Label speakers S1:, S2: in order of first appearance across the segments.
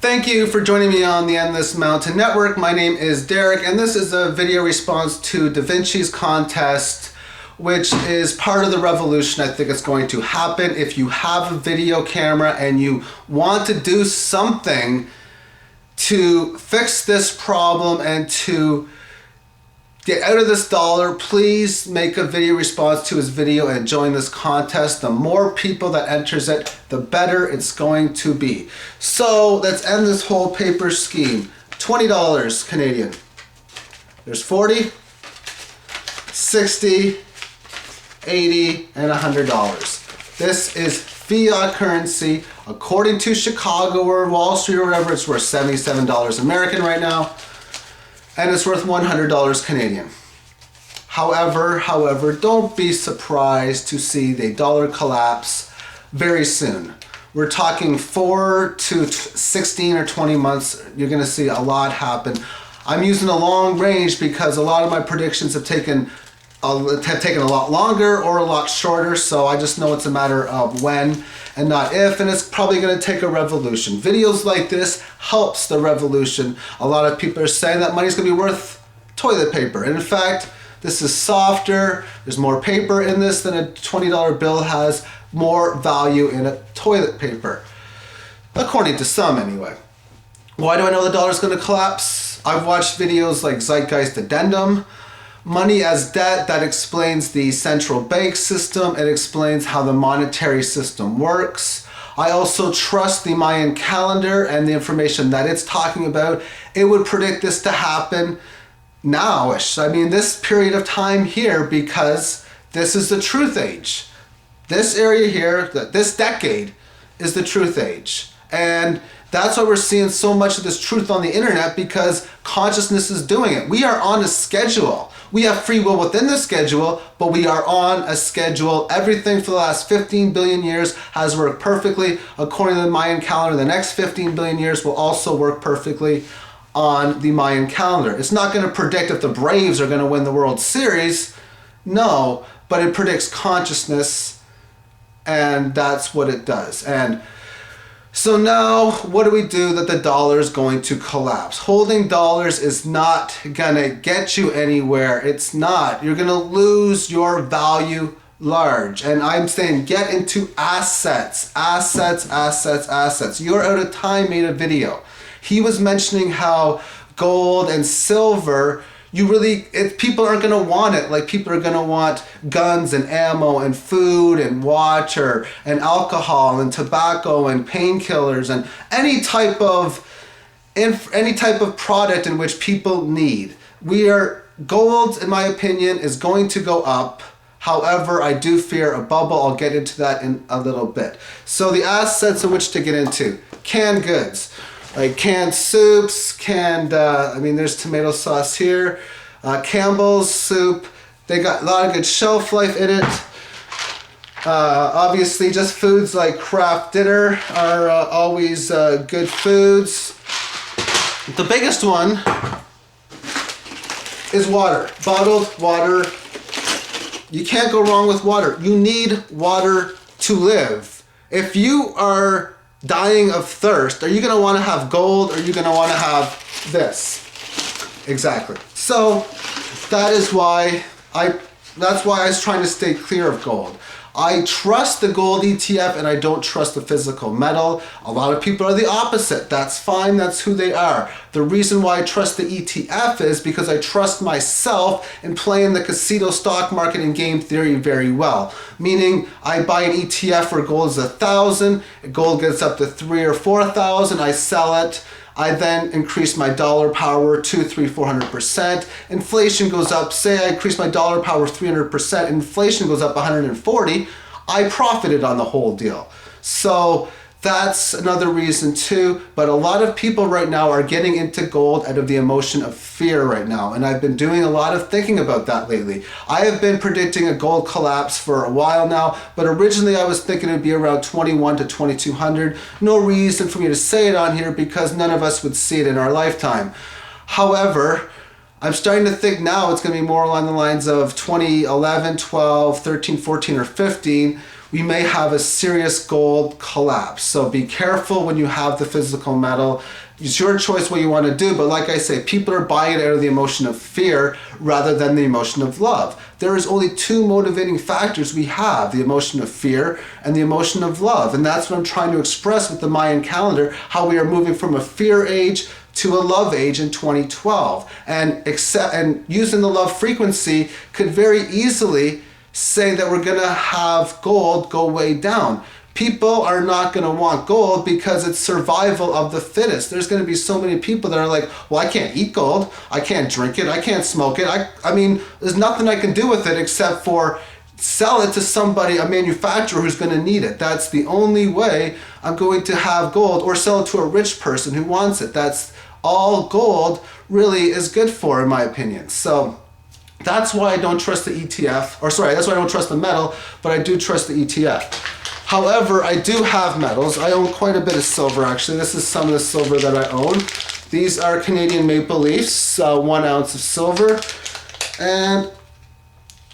S1: Thank you for joining me on the Endless Mountain Network. My name is Derek, and this is a video response to Da Vinci's contest, which is part of the revolution I think it's going to happen. If you have a video camera and you want to do something to fix this problem and to get out of this dollar, please make a video response to his video and join this contest. The more people that enters it, the better it's going to be. So let's end this whole paper scheme. $20 Canadian. There's 40, 60, 80, and $100. This is fiat currency. According to Chicago or Wall Street or whatever, it's worth $77 American right now. And it's worth $100 Canadian. However, don't be surprised to see the dollar collapse very soon. We're talking 4 to 16 or 20 months. You're gonna see a lot happen. I'm using a long range because a lot of my predictions have taken a lot longer or a lot shorter, so I just know it's a matter of when and not if, and it's probably going to take a revolution. Videos like this helps the revolution. A lot of people are saying that money's going to be worth toilet paper, and in fact, this is softer, there's more paper in this than a $20 bill has more value in a toilet paper, according to some anyway. Why do I know the dollar's going to collapse? I've watched videos like Zeitgeist Addendum, Money as Debt, that explains the central bank system. It explains how the monetary system works. I also trust the Mayan calendar and the information that it's talking about. It would predict this to happen now-ish. I mean, this period of time here, because this is the truth age. This area here, this decade, is the truth age. And that's why we're seeing so much of this truth on the internet, because consciousness is doing it. We are on a schedule. We have free will within the schedule, but we are on a schedule. Everything for the last 15 billion years has worked perfectly. According to the Mayan calendar, the next 15 billion years will also work perfectly on the Mayan calendar. It's not going to predict if the Braves are going to win the World Series. No, but it predicts consciousness, and that's what it does. And so now, what do we do that the dollar is going to collapse? Holding dollars is not gonna get you anywhere. It's not. You're gonna lose your value large. And I'm saying get into assets. You're Out of Time made a video. He was mentioning how gold and silver, people aren't gonna want it. Like, people are gonna want guns and ammo and food and water and alcohol and tobacco and painkillers and any type of product in which people need. Gold, in my opinion, is going to go up. However, I do fear a bubble. I'll get into that in a little bit. So the assets in which to get into: canned goods. Like canned soups, there's tomato sauce here, Campbell's soup. They got a lot of good shelf life in it. Obviously, just foods like Kraft Dinner are always good foods. The biggest one is water, bottled water. You can't go wrong with water. You need water to live. If you are dying of thirst, are you going to want to have gold, or are you going to want to have this? Exactly. So that's why I was trying to stay clear of gold. I trust the gold ETF and I don't trust the physical metal. A lot of people are the opposite. That's fine, that's who they are. The reason why I trust the ETF is because I trust myself in playing the casino stock market and game theory very well. Meaning, I buy an ETF where gold is 1,000, gold gets up to 3,000 or 4,000, I sell it. I then increase my dollar power 200, 300, 400%. Inflation goes up. Say I increase my dollar power 300%. Inflation goes up 140. I profited on the whole deal. So that's another reason too. But a lot of people right now are getting into gold out of the emotion of fear right now. And I've been doing a lot of thinking about that lately. I have been predicting a gold collapse for a while now, but originally I was thinking it would be around 21 to 2200. No reason for me to say it on here because none of us would see it in our lifetime. However, I'm starting to think now it's going to be more along the lines of 2011, 12, 13, 14, or 15, we may have a serious gold collapse. So be careful when you have the physical metal. It's your choice what you want to do, but like I say, people are buying it out of the emotion of fear rather than the emotion of love. There is only two motivating factors we have, the emotion of fear and the emotion of love. And that's what I'm trying to express with the Mayan calendar, how we are moving from a fear age to a love age in 2012. And using the love frequency could very easily say that we're going to have gold go way down. People are not going to want gold because it's survival of the fittest. There's going to be so many people that are like, well, I can't eat gold. I can't drink it. I can't smoke it. I mean, there's nothing I can do with it except for sell it to somebody, a manufacturer who's going to need it. That's the only way I'm going to have gold, or sell it to a rich person who wants it. That's all gold really is good for, in my opinion. So that's why I don't trust the ETF, that's why I don't trust the metal, but I do trust the ETF. However, I do have metals. I own quite a bit of silver, actually. This is some of the silver that I own. These are Canadian Maple Leafs, 1 ounce of silver. And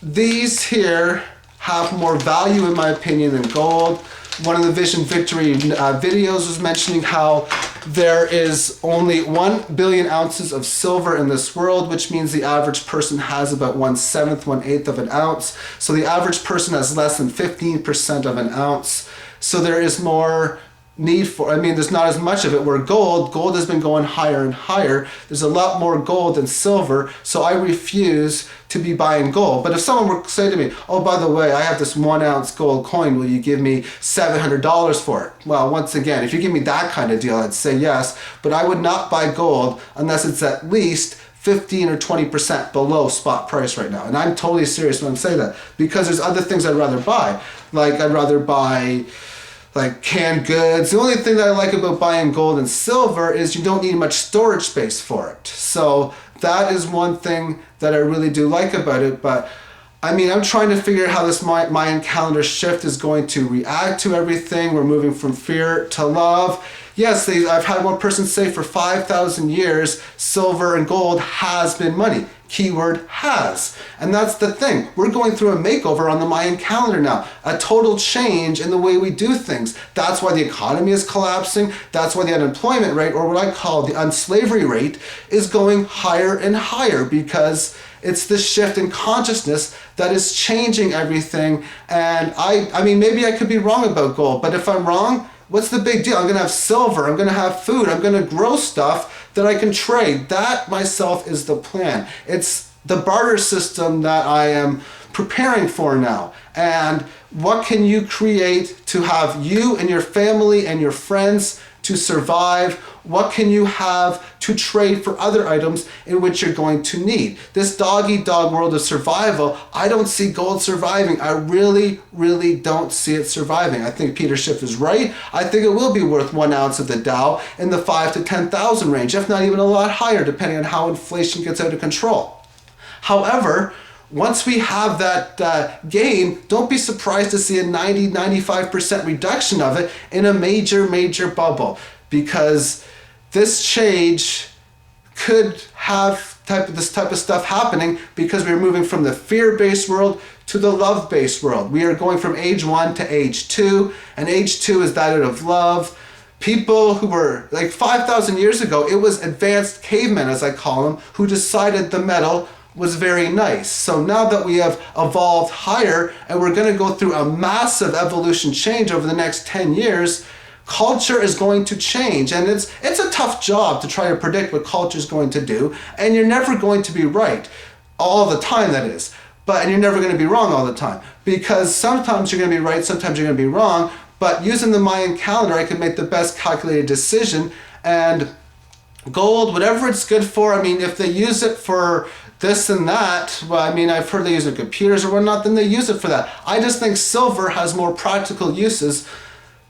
S1: these here have more value, in my opinion, than gold. One of the Vision Victory videos was mentioning how there is only 1 billion ounces of silver in this world, which means the average person has about 1/7, 1/8 of an ounce. So the average person has less than 15% of an ounce. So there is more need for, there's not as much of it, where gold has been going higher and higher. There's a lot more gold than silver, so I refuse to be buying gold. But if someone were to say to me, oh, by the way, I have this 1 ounce gold coin, will you give me $700 for it? Well, once again, if you give me that kind of deal, I'd say yes, but I would not buy gold unless it's at least 15 or 20% below spot price right now. And I'm totally serious when I'm saying that, because there's other things I'd rather buy. Like I'd rather buy like canned goods. The only thing that I like about buying gold and silver is you don't need much storage space for it. So that is one thing that I really do like about it. But I'm trying to figure out how this Mayan calendar shift is going to react to everything. We're moving from fear to love. Yes, I've had one person say for 5,000 years, silver and gold has been money. Keyword has. And that's the thing. We're going through a makeover on the Mayan calendar now. A total change in the way we do things. That's why the economy is collapsing. That's why the unemployment rate, or what I call the unslavery rate, is going higher and higher, because it's this shift in consciousness that is changing everything. And maybe I could be wrong about gold, but if I'm wrong, what's the big deal? I'm going to have silver. I'm going to have food. I'm going to grow stuff that I can trade. That myself is the plan. It's the barter system that I am preparing for now. And what can you create to have you and your family and your friends to survive? What can you have to trade for other items in which you're going to need? This dog-eat-dog world of survival, I don't see gold surviving. I really, really don't see it surviving. I think Peter Schiff is right. I think it will be worth 1 ounce of the Dow in the 5,000 to 10,000 range, if not even a lot higher, depending on how inflation gets out of control. However, once we have that gain, don't be surprised to see a 90-95% reduction of it in a major bubble, because this change could have this type of stuff happening, because we're moving from the fear-based world to the love-based world. We are going from age 1 to age 2, and age 2 is that of love. People who were like 5,000 years ago, it was advanced cavemen, as I call them, who decided the metal was very nice. So now that we have evolved higher, and we're going to go through a massive evolution change over the next 10 years, culture is going to change. And it's a tough job to try to predict what culture is going to do, and you're never going to be right all the time, that is. And you're never going to be wrong all the time, because sometimes you're going to be right, sometimes you're going to be wrong. But using the Mayan calendar, I can make the best calculated decision. And gold, whatever it's good for, if they use it for this and that, well, I've heard they use it in computers or whatnot, then they use it for that. I just think silver has more practical uses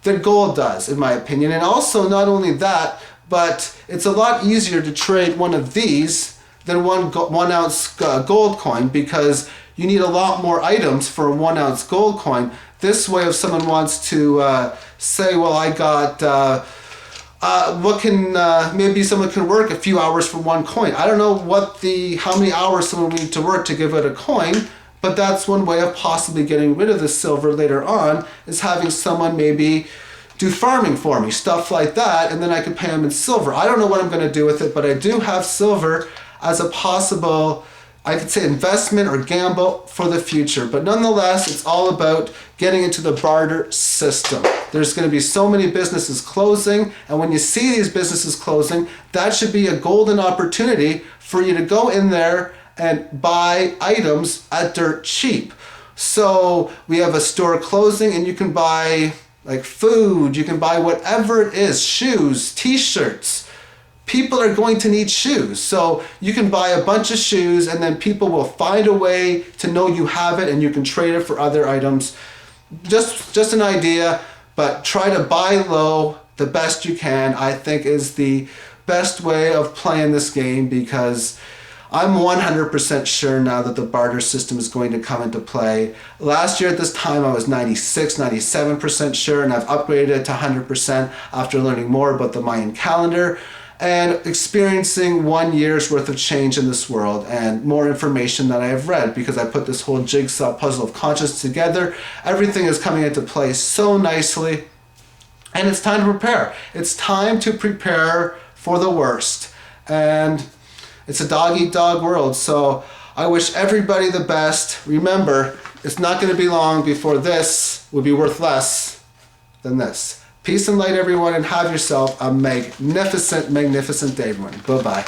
S1: than gold does, in my opinion. And also, not only that, but it's a lot easier to trade one of these than 1 ounce gold coin, because you need a lot more items for a 1 ounce gold coin. This way, if someone wants to say, well, I got maybe someone can work a few hours for one coin. I don't know how many hours someone would need to work to give it a coin, But that's one way of possibly getting rid of the silver later on, is having someone maybe do farming for me, stuff like that, and then I could pay them in silver. I don't know what I'm going to do with it, but I do have silver as a possible, I could say, investment or gamble for the future. But nonetheless, it's all about getting into the barter system. There's going to be so many businesses closing, and when you see these businesses closing, that should be a golden opportunity for you to go in there and buy items at dirt cheap. So we have a store closing, and you can buy like food, you can buy whatever it is, shoes, t-shirts. People are going to need shoes. So you can buy a bunch of shoes, and then people will find a way to know you have it, and you can trade it for other items. Just an idea, but try to buy low the best you can, I think, is the best way of playing this game, because I'm 100% sure now that the barter system is going to come into play. Last year at this time I was 96, 97% sure, and I've upgraded it to 100% after learning more about the Mayan calendar and experiencing 1 year's worth of change in this world and more information that I have read, because I put this whole jigsaw puzzle of consciousness together. Everything is coming into place so nicely, and it's time to prepare. It's time to prepare for the worst. And it's a dog-eat-dog world, so I wish everybody the best. Remember, it's not going to be long before this will be worth less than this. Peace and light, everyone, and have yourself a magnificent, magnificent day, everyone. Bye-bye.